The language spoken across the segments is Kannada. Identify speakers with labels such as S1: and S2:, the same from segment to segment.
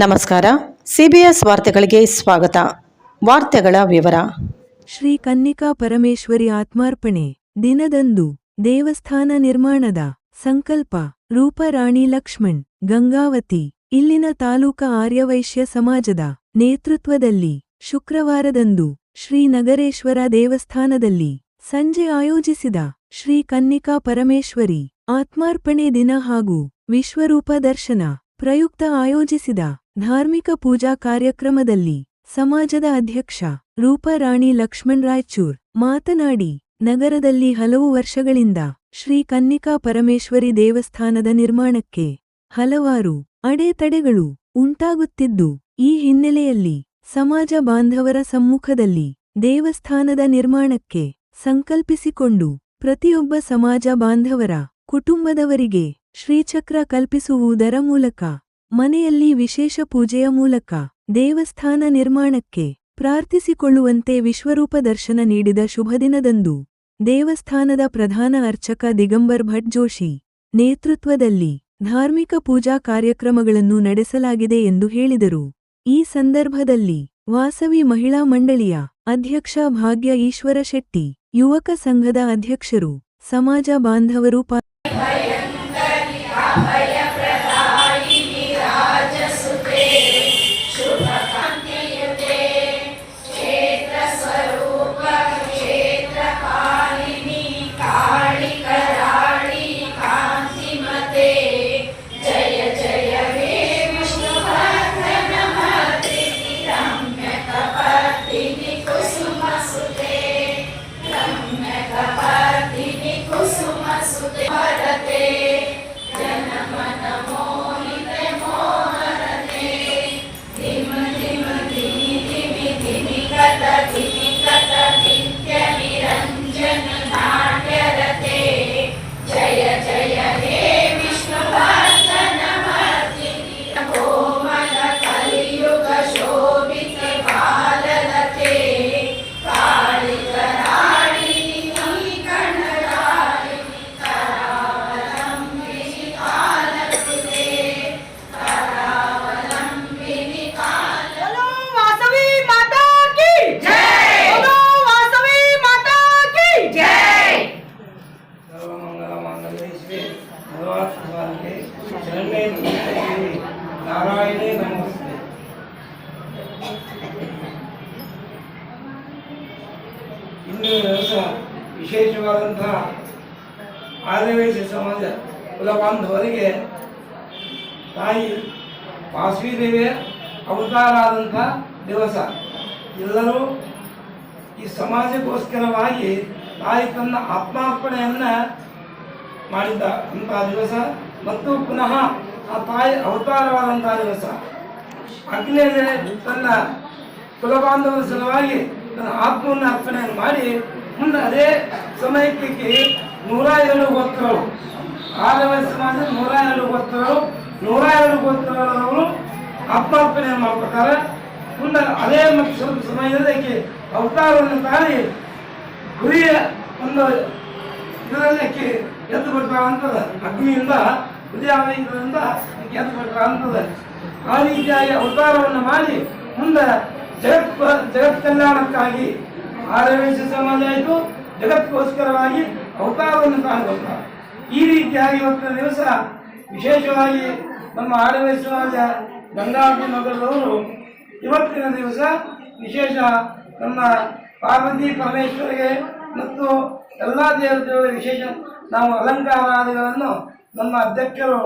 S1: ನಮಸ್ಕಾರ. ಸಿಬಿಎಸ್ ವಾರ್ತೆಗಳಿಗೆ ಸ್ವಾಗತ. ವಾರ್ತೆಗಳ ವಿವರ.
S2: ಶ್ರೀ ಕನ್ನಿಕಾ ಪರಮೇಶ್ವರಿ ಆತ್ಮಾರ್ಪಣೆ ದಿನದಂದು ದೇವಸ್ಥಾನ ನಿರ್ಮಾಣದ ಸಂಕಲ್ಪ ರೂಪರಾಣಿ ಲಕ್ಷ್ಮಣ್ ಗಂಗಾವತಿ ಇಲ್ಲಿನ ತಾಲೂಕಾ ಆರ್ಯವೈಶ್ಯ ಸಮಾಜದ ನೇತೃತ್ವದಲ್ಲಿ ಶುಕ್ರವಾರದಂದು ಶ್ರೀ ನಗರೇಶ್ವರ ದೇವಸ್ಥಾನದಲ್ಲಿ ಸಂಜೆ ಆಯೋಜಿಸಿದ ಶ್ರೀ ಕನ್ನಿಕಾ ಪರಮೇಶ್ವರಿ ಆತ್ಮಾರ್ಪಣೆ ದಿನ ಹಾಗೂ ವಿಶ್ವರೂಪ ದರ್ಶನ ಪ್ರಯುಕ್ತ ಆಯೋಜಿಸಿದ ಧಾರ್ಮಿಕ ಪೂಜಾ ಕಾರ್ಯಕ್ರಮದಲ್ಲಿ ಸಮಾಜದ ಅಧ್ಯಕ್ಷ ರೂಪರಾಣಿ ಲಕ್ಷ್ಮಣ್ ರಾಯಚೂರ್ ಮಾತನಾಡಿ, ನಗರದಲ್ಲಿ ಹಲವು ವರ್ಷಗಳಿಂದ ಶ್ರೀ ಕನ್ನಿಕಾ ಪರಮೇಶ್ವರಿ ದೇವಸ್ಥಾನದ ನಿರ್ಮಾಣಕ್ಕೆ ಹಲವಾರು ಅಡೆತಡೆಗಳು ಉಂಟಾಗುತ್ತಿದ್ದು, ಈ ಹಿನ್ನೆಲೆಯಲ್ಲಿ ಸಮಾಜ ಬಾಂಧವರ ಸಮ್ಮುಖದಲ್ಲಿ ದೇವಸ್ಥಾನದ ನಿರ್ಮಾಣಕ್ಕೆ ಸಂಕಲ್ಪಿಸಿಕೊಂಡು ಪ್ರತಿಯೊಬ್ಬ ಸಮಾಜ ಬಾಂಧವರ ಕುಟುಂಬದವರಿಗೆ ಶ್ರೀಚಕ್ರ ಕಲ್ಪಿಸುವುದರ ಮೂಲಕ ಮನೆಯಲ್ಲಿ ವಿಶೇಷ ಪೂಜೆಯ ಮೂಲಕ ದೇವಸ್ಥಾನ ನಿರ್ಮಾಣಕ್ಕೆ ಪ್ರಾರ್ಥಿಸಿಕೊಳ್ಳುವಂತೆ ವಿಶ್ವರೂಪ ದರ್ಶನ ನೀಡಿದ ಶುಭದಿನದಂದು ದೇವಸ್ಥಾನದ ಪ್ರಧಾನ ಅರ್ಚಕ ದಿಗಂಬರ್ ಭಟ್ ಜೋಶಿ ನೇತೃತ್ವದಲ್ಲಿ ಧಾರ್ಮಿಕ ಪೂಜಾ ಕಾರ್ಯಕ್ರಮಗಳನ್ನು ನಡೆಸಲಾಗಿದೆ ಎಂದು ಹೇಳಿದರು. ಈ ಸಂದರ್ಭದಲ್ಲಿ ವಾಸವಿ ಮಹಿಳಾ ಮಂಡಳಿಯ ಅಧ್ಯಕ್ಷ ಭಾಗ್ಯ ಈಶ್ವರ ಶೆಟ್ಟಿ, ಯುವಕ ಸಂಘದ ಅಧ್ಯಕ್ಷರು, ಸಮಾಜ ಬಾಂಧವರು
S3: ನಾರಾಯಣೇ ನಮಸ್ತೆ. ಇಂದಿನ ದಿವಸ ವಿಶೇಷವಾದಂತಹ ಆದಿವಾಸಿ ಸಮಾಜ ಕುಲಬಾಂಧವರಿಗೆ ತಾಯಿ ವಾಸವಿದೇವಿಯ ಅವತಾರ ಆದಂಥ ದಿವಸ. ಎಲ್ಲರೂ ಈ ಸಮಾಜಕ್ಕೋಸ್ಕರವಾಗಿ ತಾಯಿ ತನ್ನ ಆತ್ಮಾರ್ಪಣೆಯನ್ನು ಮಾಡಿದ್ದ ಅಂತಹ ದಿವಸ ಮತ್ತು ಪುನಃ ಆ ತಾಯಿ ಅವತಾರವಾದಂತಹ ದಿವಸ. ಅಗ್ನಿಯಲ್ಲಿ ತನ್ನ ಕುಲಬಾಂಧವರ ಸಲುವಾಗಿ ತನ್ನ ಆತ್ಮವನ್ನು ಅರ್ಪಣೆಯನ್ನು ಮಾಡಿ ಮುಂದೆ ಅದೇ ಸಮಯಕ್ಕೆ 102 ಗೋತ್ರಗಳು, ಆದಿವಾಸಿ ಸಮಾಜದ 102 ಗೋತ್ರಗಳು, 102 ಗೋತ್ರಗಳವರು ಆತ್ಮಾರ್ಪಣೆಯನ್ನು ಮಾಡ್ಕೊತಾರೆ. ಮುಂದೆ ಅದೇ ಮತ್ತು ಸ್ವಲ್ಪ ಸಮಯದಲ್ಲಿ ಅವತಾರವನ್ನು ತಾಳಿ ಗುರಿಯ ಒಂದು ಇದರಲ್ಲಿ ಎದ್ದು ಬರ್ತಾ ಅಂತದ, ಅಗ್ನಿಯಿಂದ ಉದಯದಿಂದ ಎದ್ದು ಬರ್ತಾ ಅಂತದ. ಆ ರೀತಿಯಾಗಿ ಅವತಾರವನ್ನು ಮಾಡಿ ಮುಂದೆ ಜಗತ್ ಕಲ್ಯಾಣಕ್ಕಾಗಿ ಆದಿವಾಸಿ ಸಮಾಜ ಆಯಿತು, ಜಗತ್ಗೋಸ್ಕರವಾಗಿ ಅವತಾರವನ್ನು ತಾಳ್ಕೊಳ್ತಾರೆ. ಈ ರೀತಿಯಾಗಿ ಇವತ್ತಿನ ದಿವಸ ವಿಶೇಷವಾಗಿ ನಮ್ಮ ಆದಿವಾಸಿ ಸಮಾಜ ಗಂಗಾವತಿ ನಗರದವರು ಇವತ್ತಿನ ದಿವಸ ವಿಶೇಷ ನಮ್ಮ ಪಾರ್ವತಿ ಪರಮೇಶ್ವರಿಗೆ ಮತ್ತು ಎಲ್ಲ ದೇವತೆಗಳ ವಿಶೇಷ ನಾವು ಅಲಂಕಾರಾದಿಗಳನ್ನು ನಮ್ಮ ಅಧ್ಯಕ್ಷರು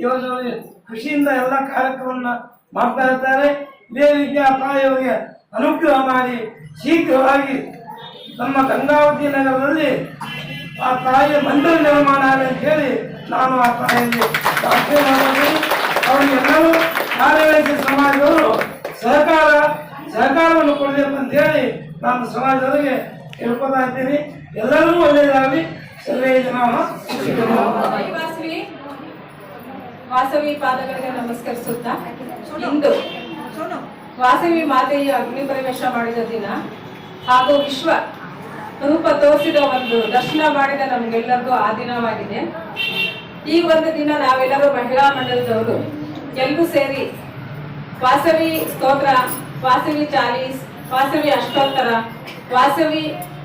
S3: ಯೋಜನೆ ಖುಷಿಯಿಂದ ಎಲ್ಲ ಕಾರ್ಯಕ್ರಮವನ್ನು ಮಾಡ್ತಾ ಇರ್ತಾರೆ. ಇದೇ ರೀತಿಯ ತಾಯಿಯವರಿಗೆ ಅನುಗ್ರಹ ಮಾಡಿ ಶೀಘ್ರವಾಗಿ ನಮ್ಮ ಗಂಗಾವತಿ ನಗರದಲ್ಲಿ ಆ ತಾಯಿಯ ಮಂದಿರ ನಿರ್ಮಾಣ ಆಗಲಿ ಅಂತ ಹೇಳಿ ನಾನು ಆ ತಾಯಿಯಲ್ಲಿ ಪ್ರಾರ್ಥನೆ ಮಾಡಿದ್ದೀನಿ. ಅವರಿಗೆಲ್ಲರೂ ಆದಿವಾಸಿ ಸಮಾಜದವರು ಸಹಕಾರವನ್ನು ಕೊಡಬೇಕು ಅಂತ ಹೇಳಿ ನಾನು ಸಮಾಜದವರಿಗೆ ಹೇಳ್ಕೊತಾ ಇದ್ದೀನಿ. ಎಲ್ಲರೂ ಒಳ್ಳೆಯದಾಗಲಿ. ಸರ್ವೇ ಜನ
S4: ವಾಸವಿ ಪಾದಗಳಿಗೆ ನಮಸ್ಕರಿಸುತ್ತಾ, ಇಂದು ವಾಸವಿ ಮಾತೆಯ ಅಗ್ನಿ ಪ್ರವೇಶ ಮಾಡಿದ ದಿನ ಹಾಗೂ ವಿಶ್ವ ರೂಪ ತೋರಿಸಿದ ಒಂದು ದರ್ಶನ ಮಾಡಿದ ನಮಗೆಲ್ಲರಿಗೂ ಆ ದಿನವಾಗಿದೆ. ಈ ಒಂದು ದಿನ ನಾವೆಲ್ಲರೂ ಮಹಿಳಾ ಮಂಡಲದವರು ಎಲ್ಲರೂ ಸೇರಿ ವಾಸವಿ ಸ್ತೋತ್ರ, ವಾಸವಿ ಚಾಲೀಸ್, ವಾಸವಿ ಅಷ್ಟೋತ್ತರ, ವಾಸವಿ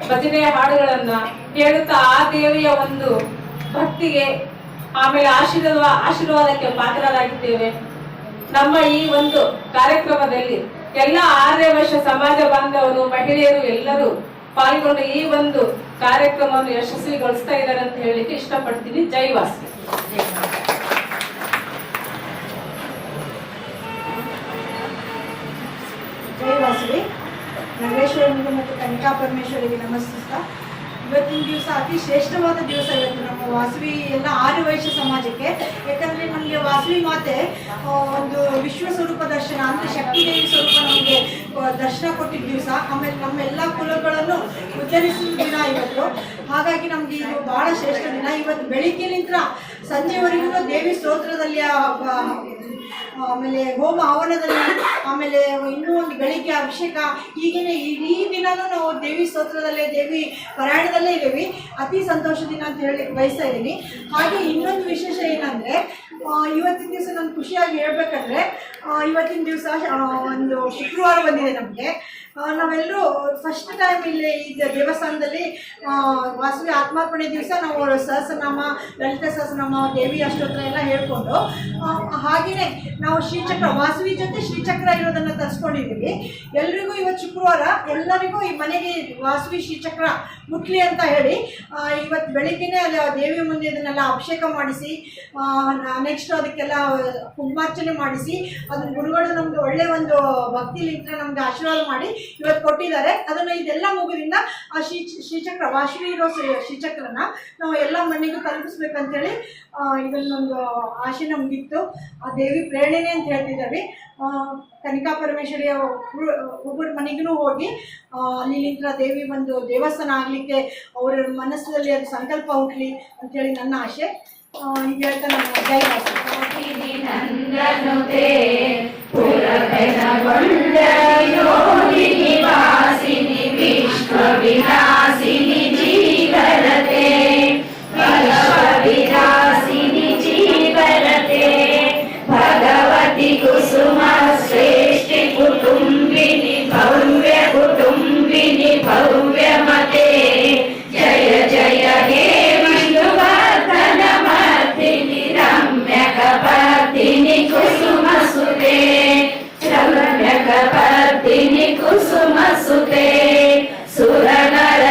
S4: ಭಜನೆಯ ಹಾಡುಗಳನ್ನ ಹೇಳುತ್ತಾ ಆ ದೇವಿಯ ಒಂದು ಭಕ್ತಿಗೆ ಆಮೇಲೆ ಆಶೀರ್ವಾದಕ್ಕೆ ಪಾತ್ರರಾಗಿದ್ದೇವೆ. ನಮ್ಮ ಈ ಒಂದು ಕಾರ್ಯಕ್ರಮದಲ್ಲಿ ಎಲ್ಲ ಆರ್ಯವೈಶ್ಯ ಸಮಾಜ ಬಾಂಧವರು, ಮಹಿಳೆಯರು ಎಲ್ಲರೂ ಪಾಲ್ಗೊಂಡು ಈ ಒಂದು ಕಾರ್ಯಕ್ರಮವನ್ನು ಯಶಸ್ವಿಗೊಳಿಸ್ತಾ ಇದ್ದಾರೆ ಅಂತ ಹೇಳಲಿಕ್ಕೆ ಇಷ್ಟಪಡ್ತೀನಿ. ಜೈ ವಾಸವಿ.
S5: ಜೈ ವಾಸವಿ. ನಾಗೇಶ್ವರನಿಗೆ ಮತ್ತು ಕನಿಕಾ ಪರಮೇಶ್ವರಿಗೆ ನಮಸ್ಕರಿಸ್ತಾ, ಇವತ್ತಿನ ದಿವಸ ಅತಿ ಶ್ರೇಷ್ಠವಾದ ದಿವಸ ಇವತ್ತು ನಮ್ಮ ವಾಸವಿ ಎಲ್ಲ ಆರ್ಯವೈಶ್ಯ ಸಮಾಜಕ್ಕೆ. ಯಾಕಂದರೆ ನಮಗೆ ವಾಸವಿ ಮಾತೆ ಒಂದು ವಿಶ್ವ ಸ್ವರೂಪ ದರ್ಶನ ಅಂದರೆ ಶಕ್ತಿ ದೇವಿ ಸ್ವರೂಪ ನಮಗೆ ದರ್ಶನ ಕೊಟ್ಟಿದ್ದ ದಿವಸ. ಆಮೇಲೆ ನಮ್ಮೆಲ್ಲ ಕುಲಗಳನ್ನು ಉದ್ಧರಿಸಿದ ದಿನ ಇವತ್ತು. ಹಾಗಾಗಿ ನಮಗೆ ಇದು ಭಾಳ ಶ್ರೇಷ್ಠ ದಿನ. ಇವತ್ತು ಬೆಳಿಗ್ಗೆಲಿಂದ ಸಂಜೆವರೆಗೂ ದೇವಿ ಸ್ತೋತ್ರದಲ್ಲಿ, ಆಮೇಲೆ ಹೋಮ ಹವನದಲ್ಲಿ, ಆಮೇಲೆ ಇನ್ನೂ ಒಂದು ಬೆಳಿಗ್ಗೆ ಅಭಿಷೇಕ, ಹೀಗೇನೆ ಇಡೀ ದಿನನೂ ನಾವು ದೇವಿ ಸ್ತೋತ್ರದಲ್ಲೇ, ದೇವಿ ಪಾರಾಯಣದಲ್ಲೇ ಇದ್ದೀವಿ. ಅತಿ ಸಂತೋಷದಿಂದ ಅಂತ ಹೇಳಲಿಕ್ಕೆ ಬಯಸ್ತಾ ಇದ್ದೀನಿ. ಹಾಗೆ ಇನ್ನೊಂದು ವಿಶೇಷ ಏನಂದರೆ, ಇವತ್ತಿನ ದಿವಸ ನಾನು ಖುಷಿಯಾಗಿ ಹೇಳ್ಬೇಕಂದ್ರೆ, ಇವತ್ತಿನ ದಿವಸ ಒಂದು ಶುಕ್ರವಾರ ಬಂದಿದೆ ನಮಗೆ. ನಾವೆಲ್ಲರೂ ಫಸ್ಟ್ ಟೈಮ್ ಇಲ್ಲಿ ಈ ದೇವಸ್ಥಾನದಲ್ಲಿ ವಾಸವಿ ಆತ್ಮಾರ್ಪಣೆ ದಿವಸ ನಾವು ಸಹಸ್ರನಾಮ, ಲಲಿತ ಸಹಸ್ರನಾಮ, ದೇವಿ ಅಷ್ಟೋತ್ರ ಎಲ್ಲ ಹೇಳ್ಕೊಂಡು, ಹಾಗೆಯೇ ನಾವು ಶ್ರೀಚಕ್ರ, ವಾಸವಿ ಜೊತೆ ಶ್ರೀಚಕ್ರ ಇರೋದನ್ನು ತರಿಸ್ಕೊಂಡಿದ್ದೀವಿ. ಎಲ್ರಿಗೂ ಇವತ್ತು ಶುಕ್ರವಾರ ಎಲ್ಲರಿಗೂ ಈ ಮನೆಗೆ ವಾಸವಿ ಶ್ರೀಚಕ್ರ ಮುಟ್ಲಿ ಅಂತ ಹೇಳಿ ಇವತ್ತು ಬೆಳಿಗ್ಗೆನೇ ಅಲ್ಲಿ ದೇವಿ ಮುಂದೆ ಇದನ್ನೆಲ್ಲ ಅಭಿಷೇಕ ಮಾಡಿಸಿ, ನೆಕ್ಸ್ಟ್ ಅದಕ್ಕೆಲ್ಲ ಕುಂಕುಮಾರ್ಚನೆ ಮಾಡಿಸಿ, ಅದನ್ನ ಗುರುಗಳು ನಮ್ಗೆ ಒಳ್ಳೆ ಒಂದು ಭಕ್ತಿಲಿಂದ ನಮ್ಗೆ ಆಶೀರ್ವಾದ ಮಾಡಿ ಇವತ್ತು ಕೊಟ್ಟಿದ್ದಾರೆ. ಅದನ್ನು ಇದೆಲ್ಲ ಮುಗಿದಿಂದ ಆ ಶ್ರೀಚಕ್ರ, ವಾಸವಿ ಇರೋ ಶ್ರೀಚಕ್ರನ ನಾವು ಎಲ್ಲ ಮನೆಗೂ ತಲುಪಿಸ್ಬೇಕಂತೇಳಿ ಇದನ್ನೊಂದು ಆಶೆ ನಮಗಿತ್ತು. ಆ ದೇವಿ ಪ್ರೇರಣೆನೇ ಅಂತ ಹೇಳ್ತಿದ್ದೀವಿ. ಕನಿಕಾ ಪರಮೇಶ್ವರಿಯ ಒಬ್ಬರ ಮನೆಗೂ ಹೋಗಿ ಅಲ್ಲಿಂದ ದೇವಿ ಒಂದು ದೇವಸ್ಥಾನ ಆಗಲಿಕ್ಕೆ ಅವರ ಮನಸ್ಸಿನಲ್ಲಿ ಅದು ಸಂಕಲ್ಪ ಹುಟ್ಟಲಿ ಅಂತೇಳಿ ನನ್ನ ಆಶೆ. ಈಗ ಹೇಳ್ತಾ ನಾನು ಜೈ
S6: भगवती कुसुम श्रेष्ठी कुटुंबिनी भव्य कुटुंबिनी भव्यमते जय जय हे विष्णुवर्धन मर्दिनि रम्यकपर्दिनि कुसुमसुते रम्यकपर्दिनि कुसुमसुते सुरनर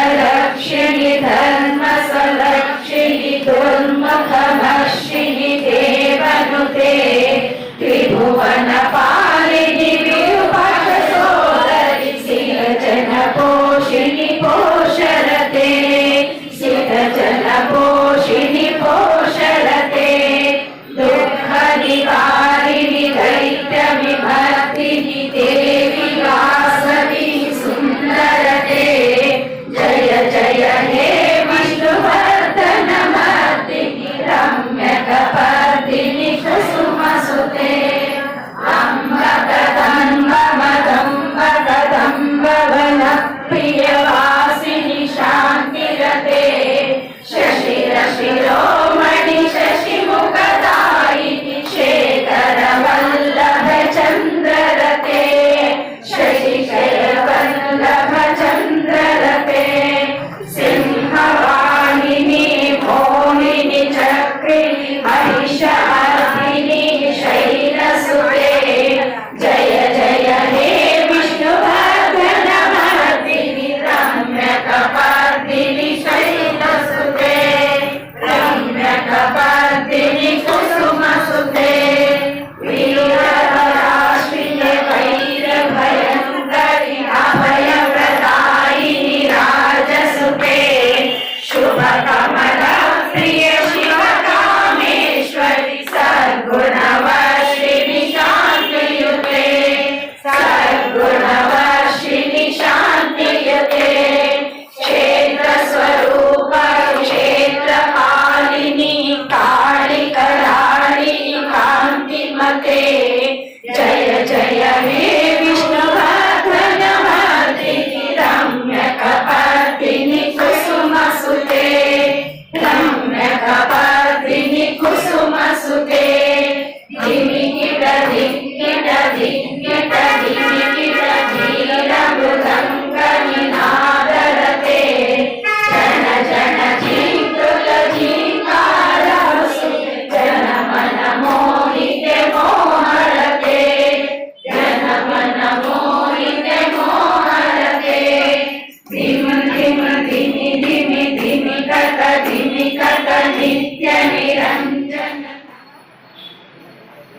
S6: ನಿರಂಜನ.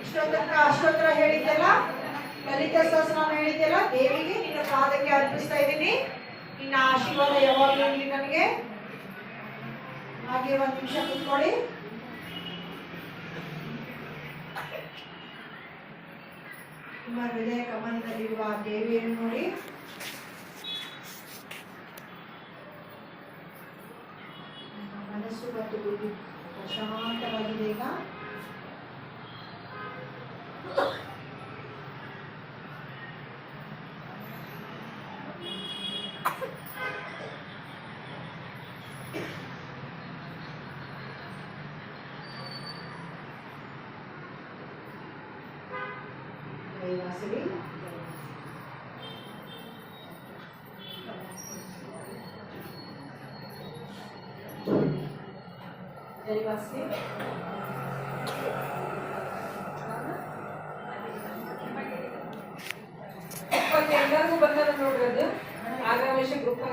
S5: ಇಷ್ಟೊತ್ತನಕ ಅಷ್ಟೋತ್ತರ ಹೇಳಿದ್ದೆಲ್ಲ, ಲಲಿತ ಸಹಸ್ರನಾಮ ಹೇಳಿದ್ದೆಲ್ಲ ದೇವಿಗೆ ನಿನ್ನ ಪಾದಕ್ಕೆ ಅರ್ಪಿಸ್ತಾ ಇದ್ದೀನಿ. ನಿನ್ನ ಆಶೀರ್ವಾದ ಯಾವಾಗಲೂ ಇರಲಿ ನನಗೆ. ಹಾಗೆ ಒಂದು ನಿಮಿಷ ಕೂತ್ಕೊಳ್ಳಿ. ನಿಮ್ಮ ಹೃದಯ ಕಮಲದಲ್ಲಿರುವ ಆ ದೇವಿಯನ್ನು ನೋಡಿ. ಮನಸ್ಸು ಮತ್ತು ಬುದ್ಧಿ ಪ್ರಶಾಂತವಾಗಿದೆ ಈಗ. ವಾಸವಿ ಜೈವಾಸಿ
S4: ಎಲ್ಲರಿಗೂ ಬಂದ ನೋಡ್ರಿ ಅದು ಆಗಾಮಿಷ ಗ್ರೂಪ್